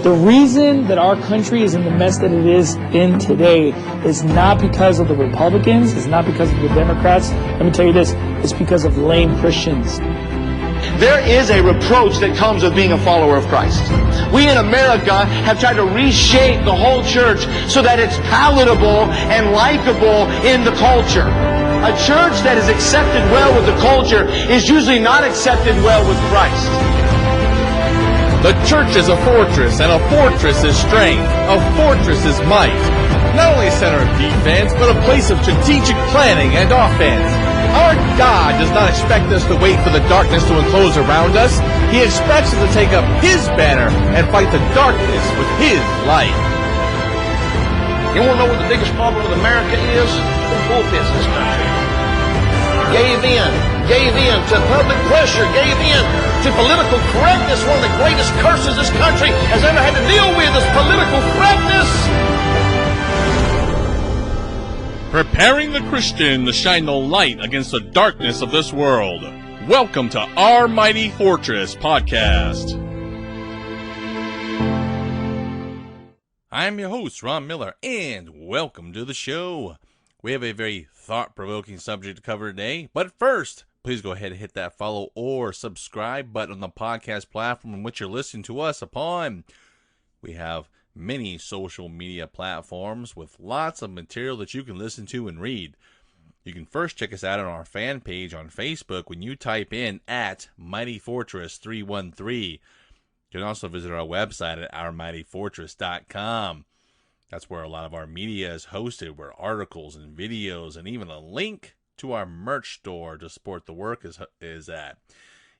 The reason that our country is in the mess that it is in today is not because of the Republicans, it's not because of the Democrats. Let me tell you this, it's because of lame Christians. There is a reproach that comes with being a follower of Christ. We in America have tried to reshape the whole church so that it's palatable and likable in the culture. A church that is accepted well with the culture is usually not accepted well with Christ. The church is a fortress, and a fortress is strength. A fortress is might. Not only a center of defense, but a place of strategic planning and offense. Our God does not expect us to wait for the darkness to enclose around us. He expects us to take up His banner and fight the darkness with His light. You want to know what the biggest problem with America is? The pulpits in this country. Gave in to public pressure, gave in to political correctness. One of the greatest curses this country has ever had to deal with is political correctness. Preparing the Christian to shine the light against the darkness of this world. Welcome to Our Mighty Fortress Podcast. I'm your host, Ron Miller, and welcome to the show. We have a very thought-provoking subject to cover today, but first, please go ahead and hit that follow or subscribe button on the podcast platform in which you're listening to us upon. We have many social media platforms with lots of material that you can listen to and read. You can first check us out on our fan page on Facebook when you type in at Mighty Fortress 313. You can also visit our website at ourmightyfortress.com. That's where a lot of our media is hosted, where articles and videos and even a link to our merch store to support the work is at.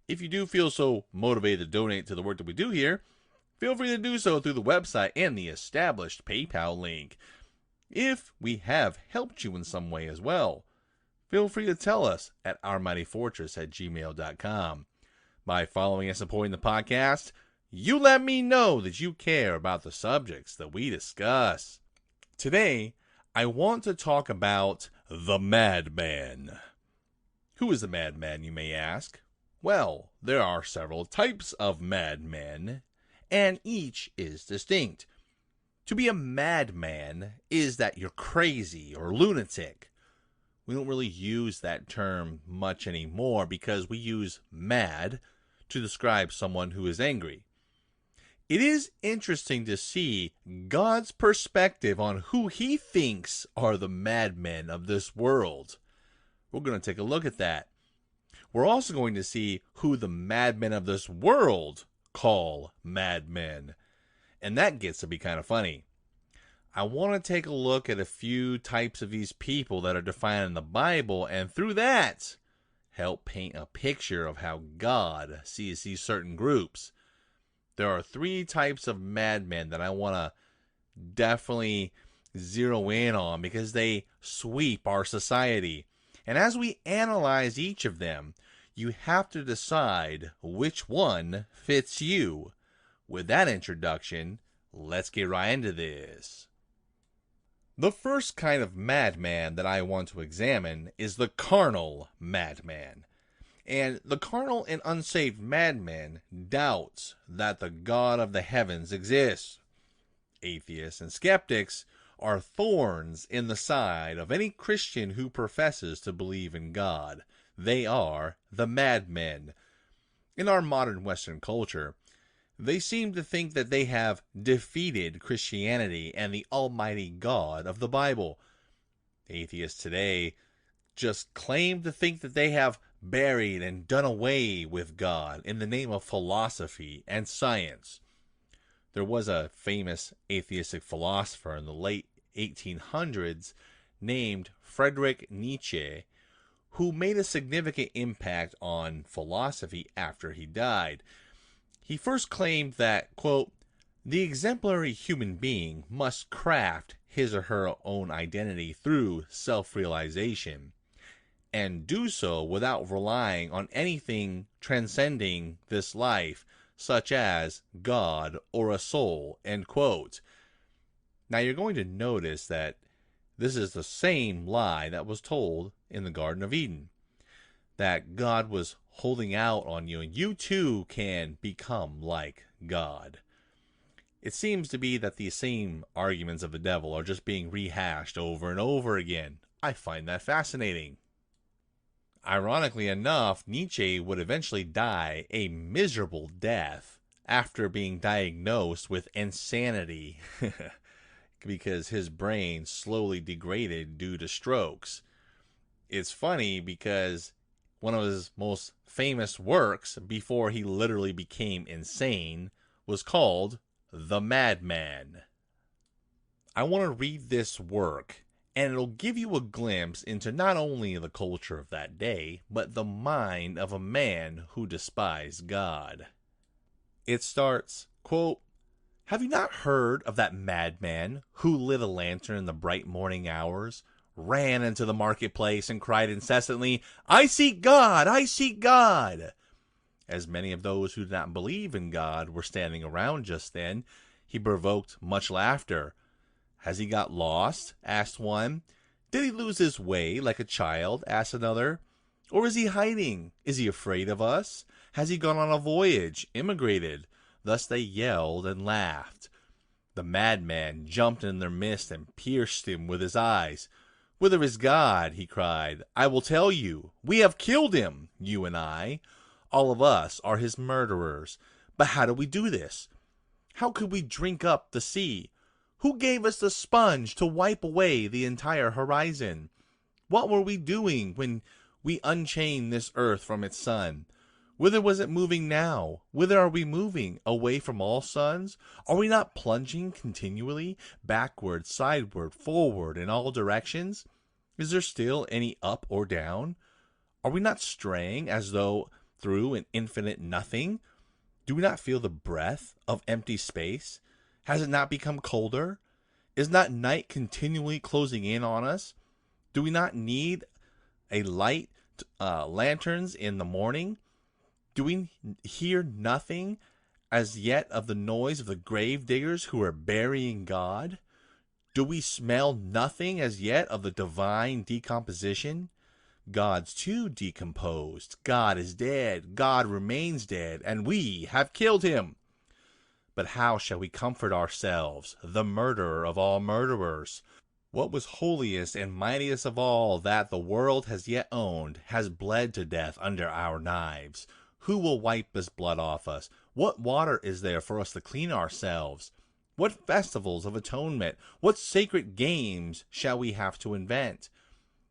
If you do feel so motivated to donate to the work that we do here, feel free to do so through the website and the established PayPal link. If we have helped you in some way as well, feel free to tell us at ourmightyfortress@gmail.com. By following and supporting the podcast, you let me know that you care about the subjects that we discuss. Today, I want to talk about the Madman. Who is the Madman, you may ask? Well, there are several types of madmen, and each is distinct. To be a madman is that you're crazy or lunatic. We don't really use that term much anymore because we use mad to describe someone who is angry. It is interesting to see God's perspective on who He thinks are the madmen of this world. We're going to take a look at that. We're also going to see who the madmen of this world call madmen. And that gets to be kind of funny. I want to take a look at a few types of these people that are defined in the Bible, and through that, help paint a picture of how God sees these certain groups. There are three types of madmen that I want to definitely zero in on because they sweep our society. And as we analyze each of them, you have to decide which one fits you. With that introduction, let's get right into this. The first kind of madman that I want to examine is the carnal madman. And the carnal and unsaved madman doubts that the God of the heavens exists. Atheists and skeptics are thorns in the side of any Christian who professes to believe in God. They are the madmen. In our modern Western culture, they seem to think that they have defeated Christianity and the Almighty God of the Bible. Atheists today just claim to think that they have buried and done away with God in the name of philosophy and science. There was a famous atheistic philosopher in the late 1800s named Friedrich Nietzsche, who made a significant impact on philosophy after he died. He first claimed that, quote, the exemplary human being must craft his or her own identity through self-realization, and do so without relying on anything transcending this life, such as God or a soul, end quote. Now you're going to notice that this is the same lie that was told in the Garden of Eden, that God was holding out on you and you too can become like God. It seems to be that the same arguments of the devil are just being rehashed over and over again. I find that fascinating. Ironically enough, Nietzsche would eventually die a miserable death after being diagnosed with insanity because his brain slowly degraded due to strokes. It's funny because one of his most famous works before he literally became insane was called The Madman. I want to read this work, and it'll give you a glimpse into not only the culture of that day, but the mind of a man who despised God. It starts, quote, "Have you not heard of that madman who lit a lantern in the bright morning hours, ran into the marketplace, and cried incessantly, 'I seek God! I seek God!' As many of those who did not believe in God were standing around just then, he provoked much laughter. 'Has he got lost?' asked one. 'Did he lose his way like a child?' asked another. 'Or is he hiding? Is he afraid of us? Has he gone on a voyage, immigrated?' Thus they yelled and laughed. The madman jumped in their midst and pierced him with his eyes. 'Whither is God?' he cried. 'I will tell you. We have killed him, you and I. All of us are his murderers. But how do we do this? How could we drink up the sea? Who gave us the sponge to wipe away the entire horizon? What were we doing when we unchained this earth from its sun? Whither was it moving now? Whither are we moving? Away from all suns? Are we not plunging continually, backward, sideward, forward, in all directions? Is there still any up or down? Are we not straying as though through an infinite nothing? Do we not feel the breath of empty space? Has it not become colder? Is not night continually closing in on us? Do we not need a light, lanterns in the morning? Do we hear nothing as yet of the noise of the grave diggers who are burying God? Do we smell nothing as yet of the divine decomposition? God's too decomposed. God is dead. God remains dead, and we have killed him. But how shall we comfort ourselves, the murderer of all murderers? What was holiest and mightiest of all that the world has yet owned has bled to death under our knives. Who will wipe this blood off us? What water is there for us to clean ourselves? What festivals of atonement, what sacred games shall we have to invent?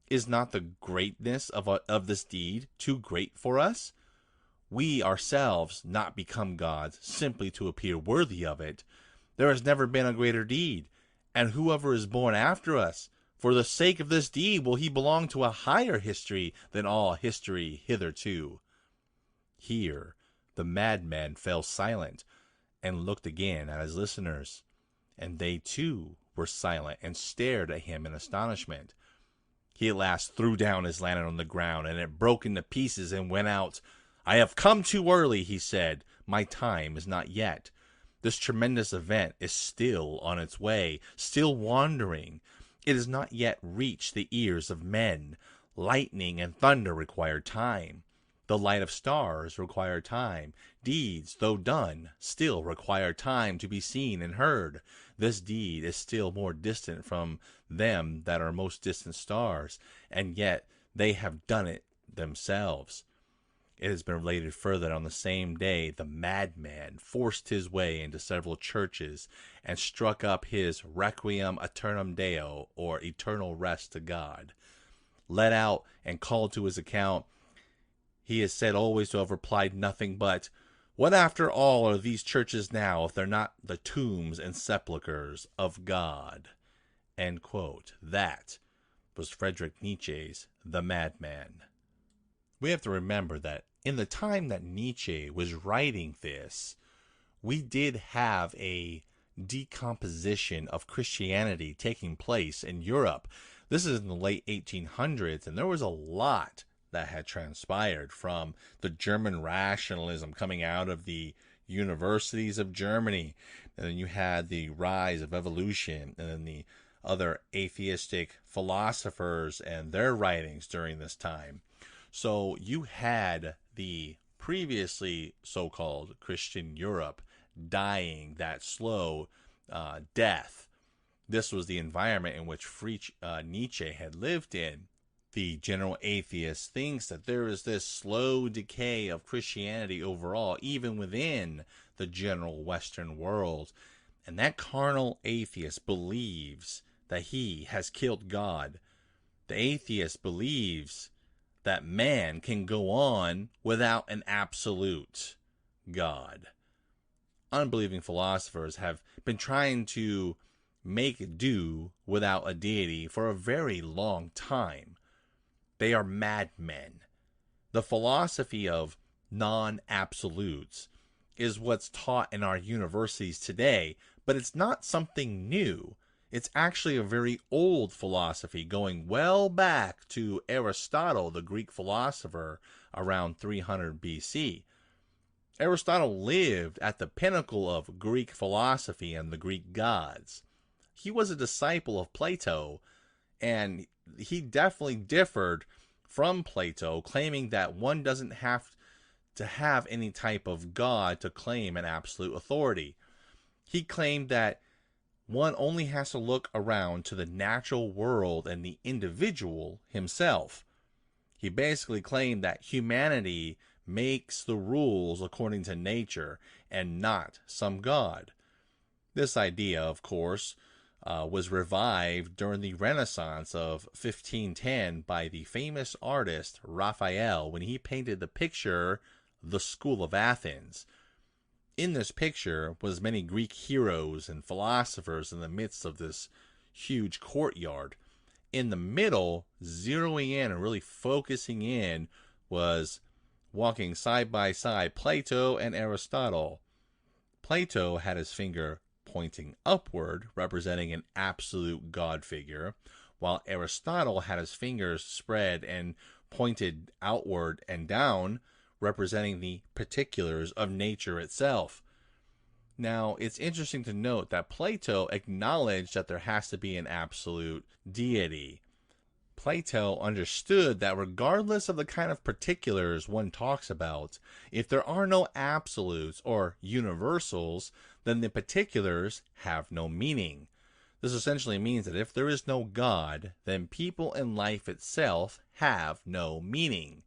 Is not the greatness of this deed too great for us? We ourselves not become gods simply to appear worthy of it. There has never been a greater deed, and whoever is born after us, for the sake of this deed will he belong to a higher history than all history hitherto." Here the madman fell silent and looked again at his listeners, and they too were silent and stared at him in astonishment. He at last threw down his lantern on the ground, and it broke into pieces and went out. "I have come too early," he said. "My time is not yet. This tremendous event is still on its way, still wandering. It has not yet reached the ears of men. Lightning and thunder require time. The light of stars require time. Deeds, though done, still require time to be seen and heard. This deed is still more distant from them that are most distant stars, and yet they have done it themselves." It has been related further that on the same day the madman forced his way into several churches and struck up his Requiem Aeternam Deo, or Eternal Rest to God. Led out and called to his account, he is said always to have replied nothing but, "What after all are these churches now if they're not the tombs and sepulchres of God?" End quote. That was Friedrich Nietzsche's The Madman. We have to remember that in the time that Nietzsche was writing this, we did have a decomposition of Christianity taking place in Europe. This is in the late 1800s, and there was a lot that had transpired from the German rationalism coming out of the universities of Germany. And then you had the rise of evolution, and then the other atheistic philosophers and their writings during this time. So you had the previously so-called Christian Europe dying, that slow death. This was the environment in which Nietzsche had lived in. The general atheist thinks that there is this slow decay of Christianity overall, even within the general Western world. And that carnal atheist believes that he has killed God. The atheist believes that man can go on without an absolute God. Unbelieving philosophers have been trying to make do without a deity for a very long time. They are madmen. The philosophy of non-absolutes is what's taught in our universities today, but it's not something new. It's actually a very old philosophy going well back to Aristotle, the Greek philosopher, around 300 BC. Aristotle lived at the pinnacle of Greek philosophy and the Greek gods. He was a disciple of Plato, and he definitely differed from Plato, claiming that one doesn't have to have any type of God to claim an absolute authority. He claimed that one only has to look around to the natural world and the individual himself. He basically claimed that humanity makes the rules according to nature and not some God. This idea, of course, was revived during the Renaissance of 1510 by the famous artist Raphael when he painted the picture The School of Athens. In this picture was many Greek heroes and philosophers in the midst of this huge courtyard. In the middle, zeroing in and really focusing in, was walking side by side Plato and Aristotle. Plato had his finger pointing upward, representing an absolute God figure, while Aristotle had his fingers spread and pointed outward and down, representing the particulars of nature itself. Now, it's interesting to note that Plato acknowledged that there has to be an absolute deity. Plato understood that regardless of the kind of particulars one talks about, if there are no absolutes or universals, then the particulars have no meaning. This essentially means that if there is no God, then people and life itself have no meaning.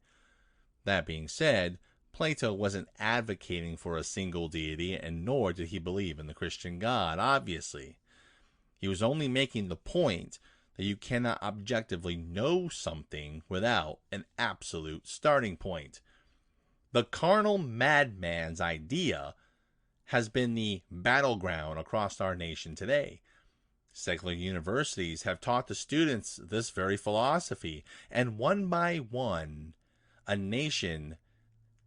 That being said, Plato wasn't advocating for a single deity, and nor did he believe in the Christian God, obviously. He was only making the point that you cannot objectively know something without an absolute starting point. The carnal madman's idea has been the battleground across our nation today. Secular universities have taught the students this very philosophy, and one by one, a nation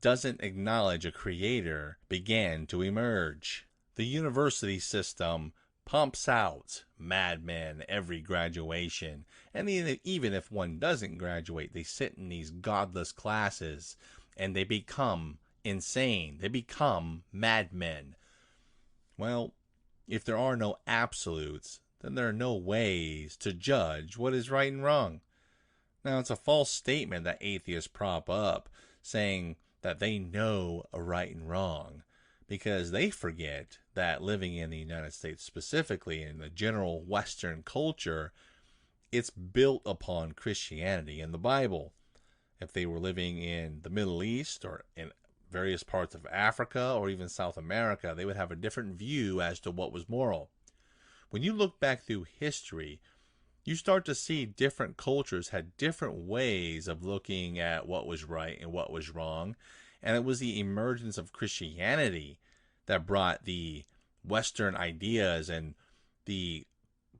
doesn't acknowledge a creator began to emerge. The university system pumps out madmen every graduation, and even if one doesn't graduate, they sit in these godless classes and they become insane. They become madmen. Well, if there are no absolutes, then there are no ways to judge what is right and wrong. Now, it's a false statement that atheists prop up, saying that they know a right and wrong, because they forget that living in the United States, specifically in the general Western culture, it's built upon Christianity and the Bible. If they were living in the Middle East or in various parts of Africa or even South America, they would have a different view as to what was moral. When you look back through history, you start to see different cultures had different ways of looking at what was right and what was wrong. And it was the emergence of Christianity that brought the Western ideas and the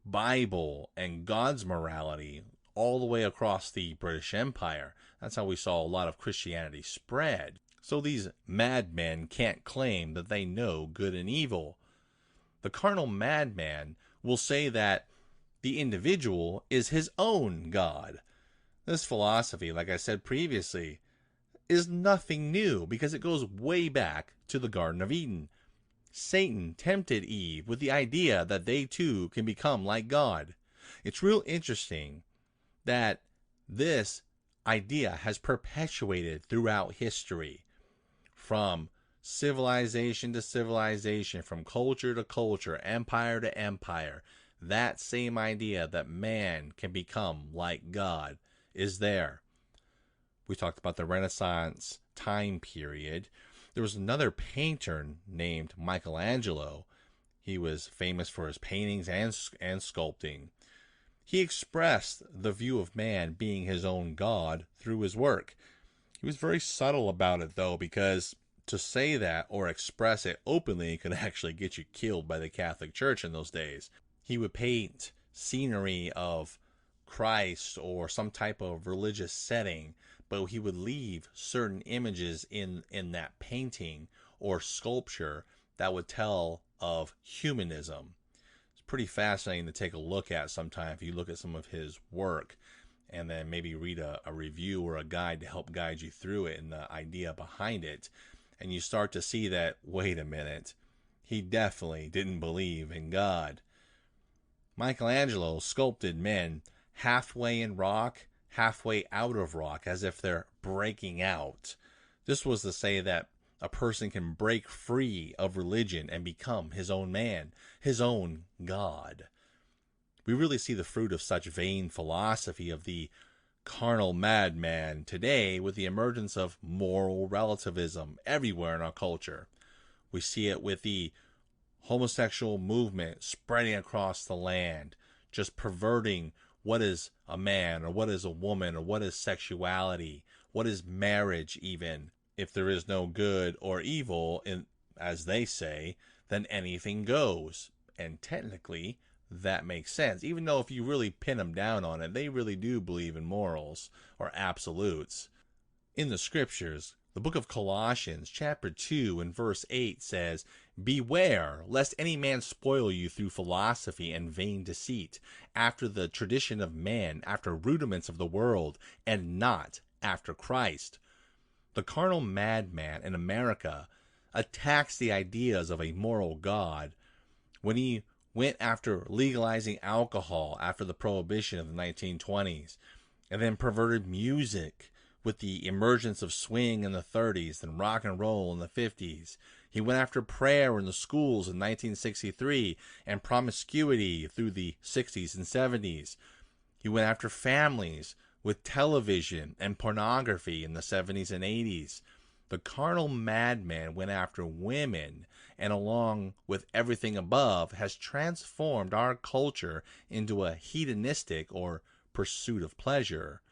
Bible and God's morality all the way across the British Empire. That's how we saw a lot of Christianity spread. So these madmen can't claim that they know good and evil. The carnal madman will say that the individual is his own God. This philosophy, like I said previously, is nothing new because it goes way back to the Garden of Eden. Satan tempted Eve with the idea that they too can become like God. It's real interesting that this idea has perpetuated throughout history, from civilization to civilization, from culture to culture, empire to empire, that same idea that man can become like God is there. We talked about the Renaissance time period. There was another painter named Michelangelo. He was famous for his paintings and sculpting. He expressed the view of man being his own God through his work. He was very subtle about it, though, because to say that or express it openly could actually get you killed by the Catholic Church in those days. He would paint scenery of Christ or some type of religious setting, but he would leave certain images in that painting or sculpture that would tell of humanism. It's pretty fascinating to take a look at sometime if you look at some of his work and then maybe read a review or a guide to help guide you through it and the idea behind it. And you start to see that, wait a minute, he definitely didn't believe in God. Michelangelo sculpted men halfway in rock, halfway out of rock, as if they're breaking out. This was to say that a person can break free of religion and become his own man, his own God. We really see the fruit of such vain philosophy of the carnal madman today with the emergence of moral relativism everywhere in our culture. We see it with the homosexual movement spreading across the land, just perverting what is a man or what is a woman or what is sexuality, what is marriage even. If there is no good or evil, as they say, then anything goes. And technically, that makes sense. Even though if you really pin them down on it, they really do believe in morals or absolutes. In the scriptures, the book of Colossians, chapter 2 and verse 8 says, "Beware, lest any man spoil you through philosophy and vain deceit, after the tradition of men, after rudiments of the world, and not after Christ." The carnal madman in America attacks the ideas of a moral God when he went after legalizing alcohol after the prohibition of the 1920s, and then perverted music with the emergence of swing in the 30s and rock and roll in the 50s. He went after prayer in the schools in 1963 and promiscuity through the 60s and 70s. He went after families with television and pornography in the 70s and 80s. The carnal madman went after women, and along with everything above, has transformed our culture into a hedonistic or pursuit of pleasure.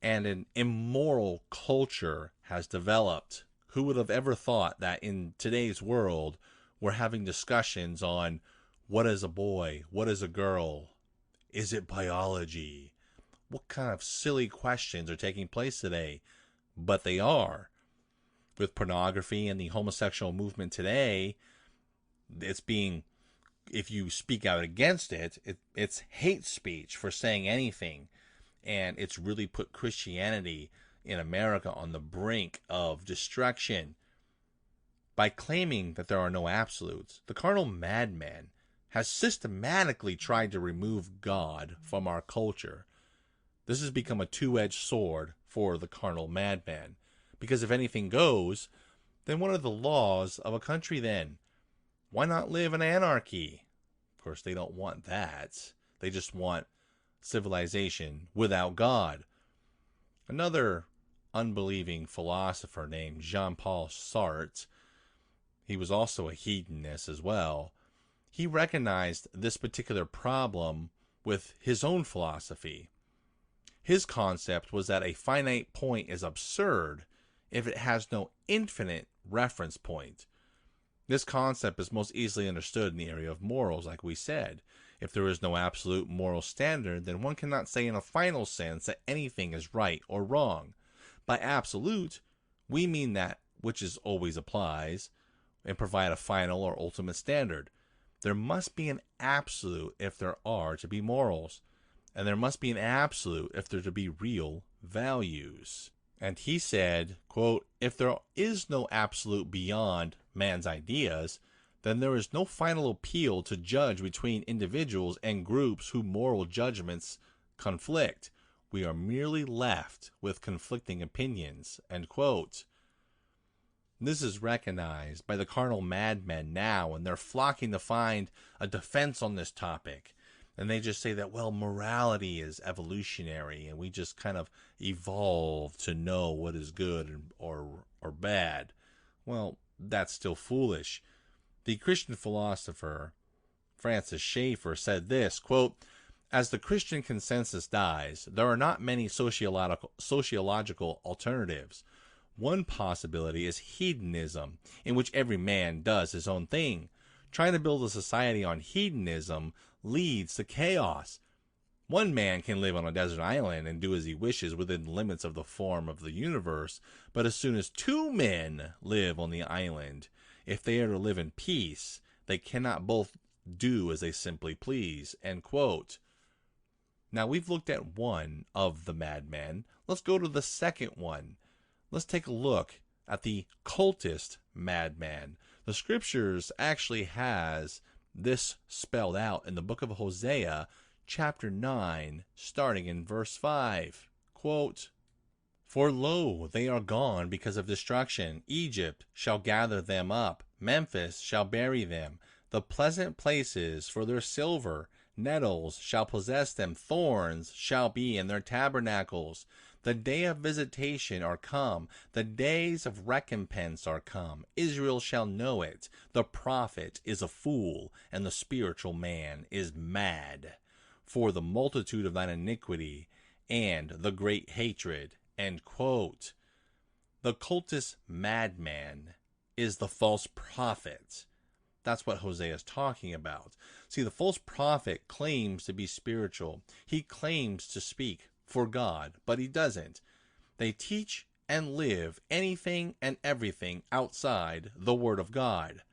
And an immoral culture has developed. Who would have ever thought that in today's world we're having discussions on what is a boy, what is a girl, is it biology? What kind of silly questions are taking place today? But they are. With pornography and the homosexual movement today, it's being, if you speak out against it, it's hate speech for saying anything. And it's really put Christianity in America on the brink of destruction. By claiming that there are no absolutes, the carnal madman has systematically tried to remove God from our culture. This has become a two-edged sword for the carnal madman. Because if anything goes, then what are the laws of a country then? Why not live in anarchy? Of course, they don't want that. They just want civilization without God. Another unbelieving philosopher named Jean-Paul Sartre, he was also a hedonist as well. He recognized this particular problem with his own philosophy. His concept was that a finite point is absurd if it has no infinite reference point. This concept is most easily understood in the area of morals, like we said. If there is no absolute moral standard, then one cannot say in a final sense that anything is right or wrong. By absolute, we mean that which is always applies and provide a final or ultimate standard. There must be an absolute if there are to be morals, and there must be an absolute if there to be real values. And he said, quote, "If there is no absolute beyond man's ideas, then there is no final appeal to judge between individuals and groups whose moral judgments conflict. We are merely left with conflicting opinions," end quote. This is recognized by the carnal madmen now, and they're flocking to find a defense on this topic. And they just say that, well, morality is evolutionary, and we just kind of evolve to know what is good or bad. Well, that's still foolish. The Christian philosopher Francis Schaeffer said this, quote, "As the Christian consensus dies, there are not many sociological alternatives. One possibility is hedonism, in which every man does his own thing. Trying to build a society on hedonism leads to chaos. One man can live on a desert island and do as he wishes within the limits of the form of the universe, but as soon as two men live on the island, if they are to live in peace, they cannot both do as they simply please." End quote. Now, we've looked at one of the madmen. Let's go to the second one. Let's take a look at the cultist madman. The scriptures actually has this spelled out in the book of Hosea, chapter 9, starting in verse 5. Quote, "For lo, they are gone because of destruction. Egypt shall gather them up. Memphis shall bury them. The pleasant places for their silver, nettles shall possess them. Thorns shall be in their tabernacles. The day of visitation are come. The days of recompense are come. Israel shall know it. The prophet is a fool, and the spiritual man is mad. For the multitude of thine iniquity and the great hatred." End quote. The cultist madman is the false prophet. That's what Hosea is talking about. See, the false prophet claims to be spiritual. He claims to speak for God, but he doesn't. They teach and live anything and everything outside the Word of God.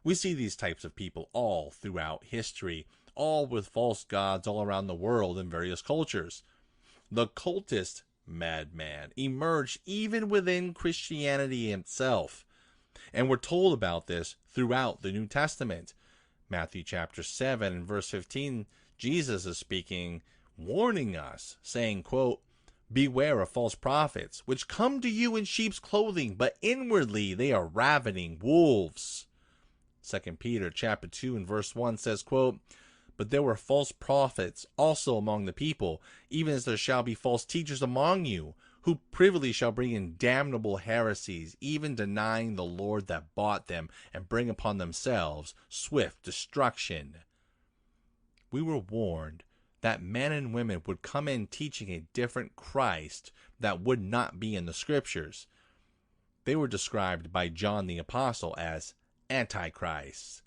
We see these types of people all throughout history, all with false gods all around the world in various cultures. The cultist madman emerged even within Christianity itself. And we're told about this throughout the New Testament. Matthew chapter 7 and verse 15, Jesus is speaking, warning us, saying, quote, "Beware of false prophets, which come to you in sheep's clothing, but inwardly they are ravening wolves." 2 Peter chapter 2 and verse 1 says, quote, "But there were false prophets also among the people, even as there shall be false teachers among you, who privily shall bring in damnable heresies, even denying the Lord that bought them, and bring upon themselves swift destruction." We were warned that men and women would come in teaching a different Christ that would not be in the scriptures. They were described by John the Apostle as antichrists.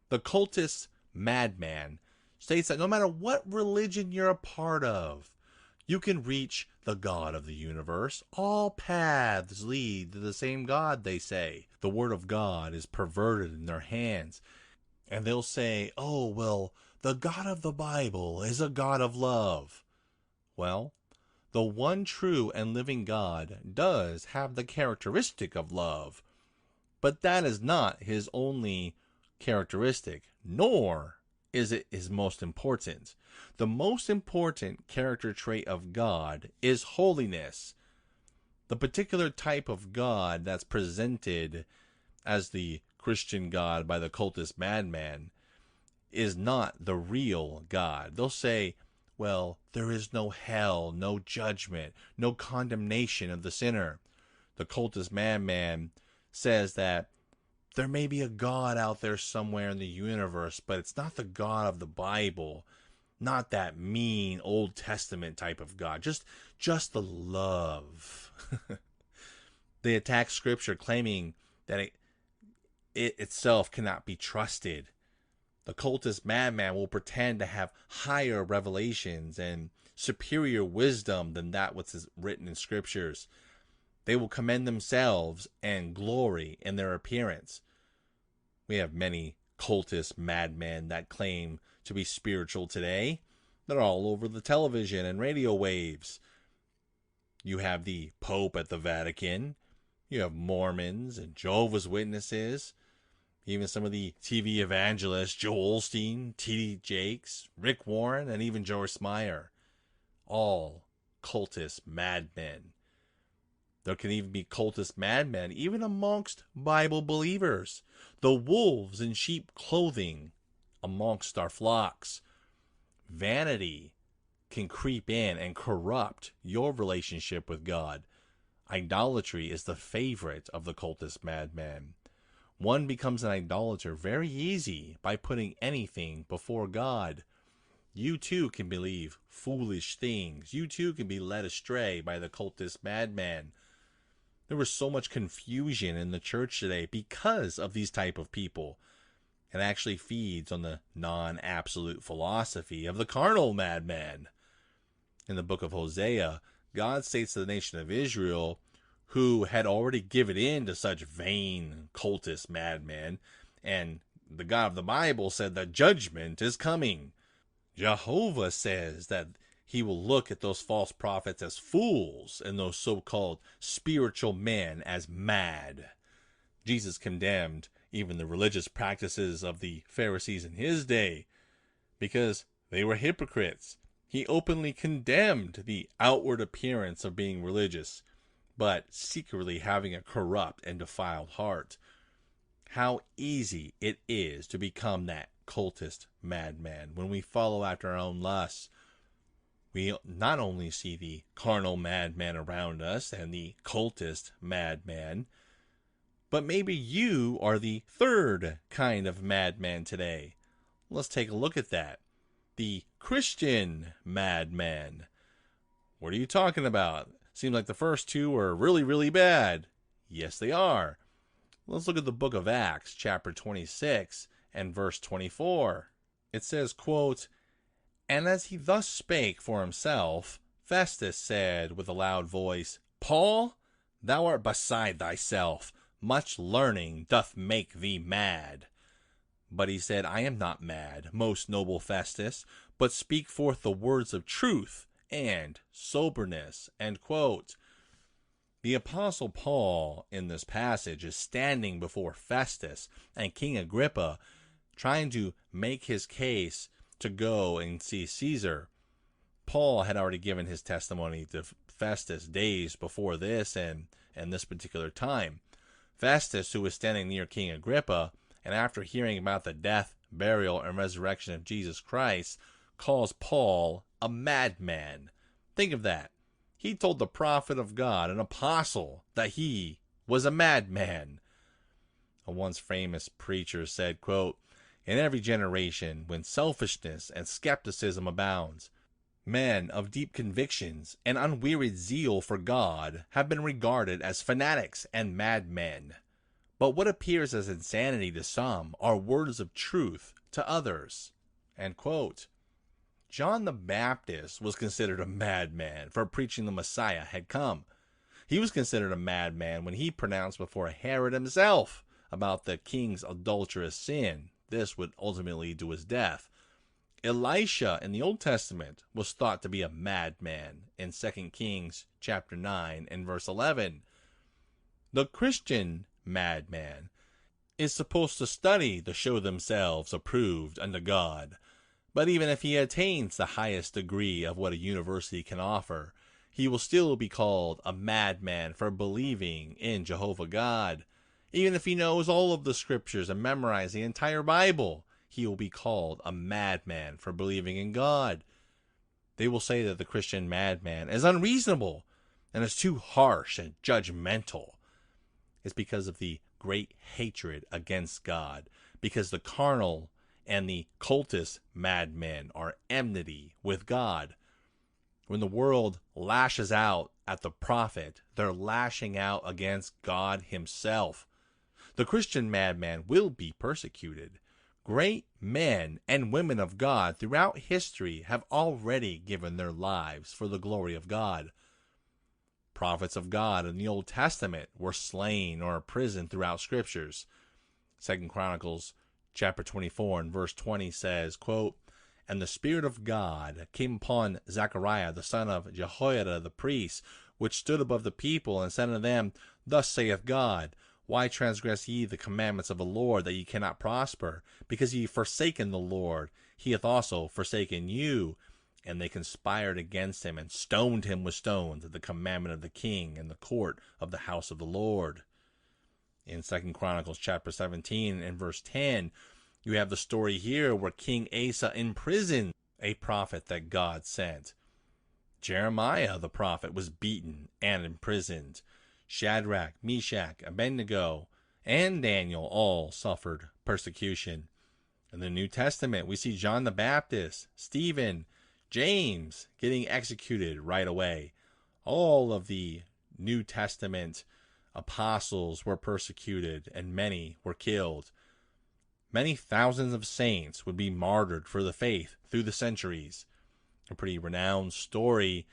The cultist madman states that no matter what religion you're a part of, you can reach the God of the universe. All paths lead to the same God, they say. The word of God is perverted in their hands. And they'll say, oh, well, the God of the Bible is a God of love. Well, the one true and living God does have the characteristic of love. But that is not his only characteristic, nor is it his most important. The most important character trait of God is holiness. The particular type of God that's presented as the Christian God by the cultist madman is not the real God. They'll say, well, there is no hell, no judgment, no condemnation of the sinner. The cultist madman says that there may be a God out there somewhere in the universe, but it's not the God of the Bible. Not that mean Old Testament type of God. Just the love. They attack Scripture, claiming that it itself cannot be trusted. The cultist madman will pretend to have higher revelations and superior wisdom than that which is written in Scriptures. They will commend themselves and glory in their appearance. We have many cultist madmen that claim to be spiritual today. They're all over the television and radio waves. You have the Pope at the Vatican. You have Mormons and Jehovah's Witnesses. Even some of the TV evangelists, Joel Osteen, T.D. Jakes, Rick Warren, and even Joyce Meyer. All cultist madmen. There can even be cultist madmen, even amongst Bible believers. The wolves in sheep clothing amongst our flocks. Vanity can creep in and corrupt your relationship with God. Idolatry is the favorite of the cultist madman. One becomes an idolater very easy by putting anything before God. You too can believe foolish things. You too can be led astray by the cultist madman. There was so much confusion in the church today because of these type of people. It actually feeds on the non-absolute philosophy of the carnal madman. In the book of Hosea, God states to the nation of Israel, who had already given in to such vain cultist madmen, and the God of the Bible said that judgment is coming. Jehovah says that he will look at those false prophets as fools and those so-called spiritual men as mad. Jesus condemned even the religious practices of the Pharisees in his day because they were hypocrites. He openly condemned the outward appearance of being religious, but secretly having a corrupt and defiled heart. How easy it is to become that cultist madman when we follow after our own lusts. We not only see the carnal madman around us and the cultist madman, but maybe you are the third kind of madman today. Let's take a look at that. The Christian madman. What are you talking about? Seems like the first two are really, really bad. Yes, they are. Let's look at the book of Acts, chapter 26 and verse 24. It says, quote, "And as he thus spake for himself, Festus said with a loud voice, Paul, thou art beside thyself. Much learning doth make thee mad. But he said, I am not mad, most noble Festus, but speak forth the words of truth and soberness." End quote. The Apostle Paul in this passage is standing before Festus and King Agrippa, trying to make his case to go and see Caesar. Paul had already given his testimony to Festus days before this and this particular time. Festus, who was standing near King Agrippa, and after hearing about the death, burial, and resurrection of Jesus Christ, calls Paul a madman. Think of that. He told the prophet of God, an apostle, that he was a madman. A once famous preacher said, quote, "In every generation, when selfishness and skepticism abounds, men of deep convictions and unwearied zeal for God have been regarded as fanatics and madmen. But what appears as insanity to some are words of truth to others." End quote. John the Baptist was considered a madman for preaching the Messiah had come. He was considered a madman when he pronounced before Herod himself about the king's adulterous sin. This would ultimately lead to his death. Elisha in the Old Testament was thought to be a madman in 2 Kings chapter 9 and verse 11. The Christian madman is supposed to study to show themselves approved unto God. But even if he attains the highest degree of what a university can offer, he will still be called a madman for believing in Jehovah God. Even if he knows all of the scriptures and memorized the entire Bible, he will be called a madman for believing in God. They will say that the Christian madman is unreasonable and is too harsh and judgmental. It's because of the great hatred against God, because the carnal and the cultist madmen are enmity with God. When the world lashes out at the prophet, they're lashing out against God himself. The Christian madman will be persecuted. Great men and women of God throughout history have already given their lives for the glory of God. Prophets of God in the Old Testament were slain or imprisoned throughout scriptures. 2 Chronicles chapter 24 and verse 20 says, quote, "And the Spirit of God came upon Zechariah the son of Jehoiada the priest, which stood above the people, and said unto them, Thus saith God, Why transgress ye the commandments of the Lord, that ye cannot prosper? Because ye have forsaken the Lord, he hath also forsaken you. and they conspired against him and stoned him with stones at the commandment of the king in the court of the house of the Lord. In 2 Chronicles chapter 17 and verse 10, you have the story here where King Asa imprisoned a prophet that God sent. Jeremiah the prophet was beaten and imprisoned. Shadrach, Meshach, Abednego, and Daniel all suffered persecution. In the New Testament, we see John the Baptist, Stephen, James getting executed right away. All of the New Testament apostles were persecuted, and many were killed. Many thousands of saints would be martyred for the faith through the centuries. A pretty renowned story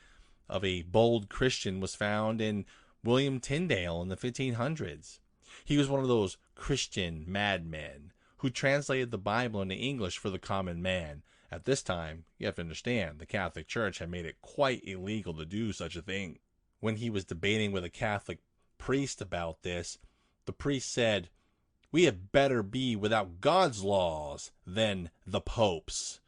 of a bold Christian was found in William Tyndale in the 1500s. He was one of those Christian madmen who translated the Bible into English for the common man. At this time, you have to understand, the Catholic Church had made it quite illegal to do such a thing. When he was debating with a Catholic priest about this, the priest said, "We had better be without God's laws than the Pope's."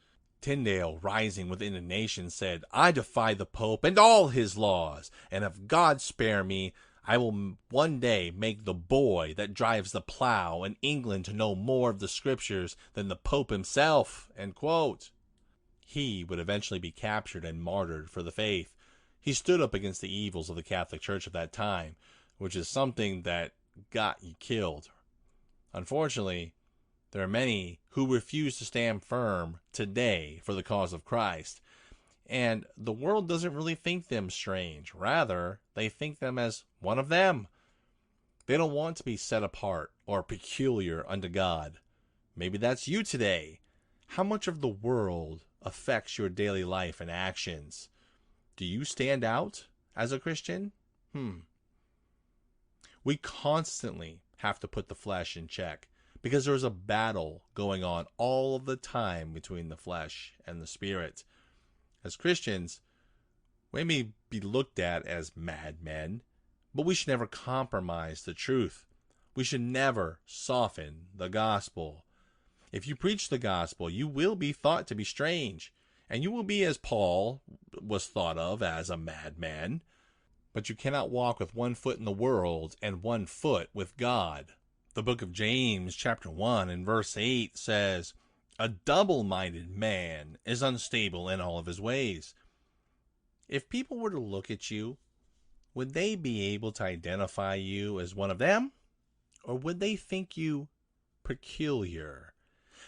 Tyndale, rising with indignation, said, "I defy the Pope and all his laws, and if God spare me, I will one day make the boy that drives the plow in England to know more of the scriptures than the Pope himself." End quote. He would eventually be captured and martyred for the faith. He stood up against the evils of the Catholic Church of that time, which is something that got you killed. Unfortunately, there are many who refuse to stand firm today for the cause of Christ. And the world doesn't really think them strange. Rather, they think them as one of them. They don't want to be set apart or peculiar unto God. Maybe that's you today. How much of the world affects your daily life and actions? Do you stand out as a Christian? We constantly have to put the flesh in check, because there's a battle going on all of the time between the flesh and the spirit. As Christians, we may be looked at as madmen, but we should never compromise the truth. We should never soften the gospel. If you preach the gospel, you will be thought to be strange, and you will be, as Paul was thought of, as a madman. But you cannot walk with one foot in the world and one foot with God. The book of James, chapter 1 and verse 8 says, "A double-minded man is unstable in all of his ways." If people were to look at you, would they be able to identify you as one of them? Or would they think you peculiar?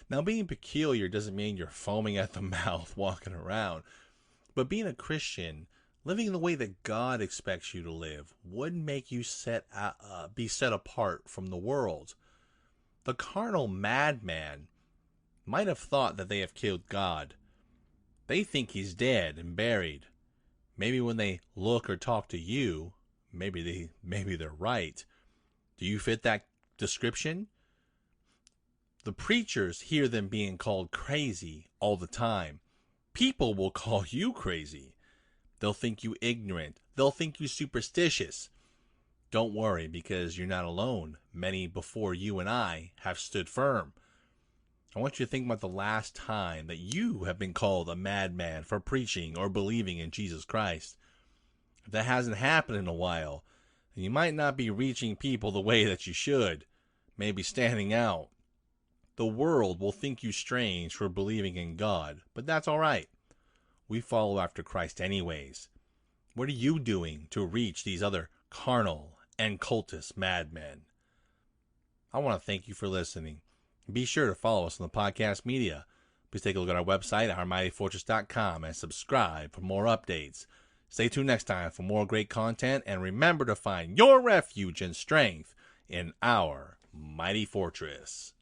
Now, being peculiar doesn't mean you're foaming at the mouth walking around. But being a Christian, living the way that God expects you to live, would make you be set apart from the world. The carnal madman might have thought that they have killed God. They think he's dead and buried. Maybe when they look or talk to you, maybe they're right. Do you fit that description? The preachers hear them being called crazy all the time. People will call you crazy. They'll think you ignorant. They'll think you superstitious. Don't worry, because you're not alone. Many before you and I have stood firm. I want you to think about the last time that you have been called a madman for preaching or believing in Jesus Christ. If that hasn't happened in a while, then you might not be reaching people the way that you should. Maybe standing out. The world will think you strange for believing in God, but that's all right. We follow after Christ anyways. What are you doing to reach these other carnal and cultist madmen? I want to thank you for listening. Be sure to follow us on the podcast media. Please take a look at our website at ourmightyfortress.com and subscribe for more updates. Stay tuned next time for more great content, and remember to find your refuge and strength in our mighty fortress.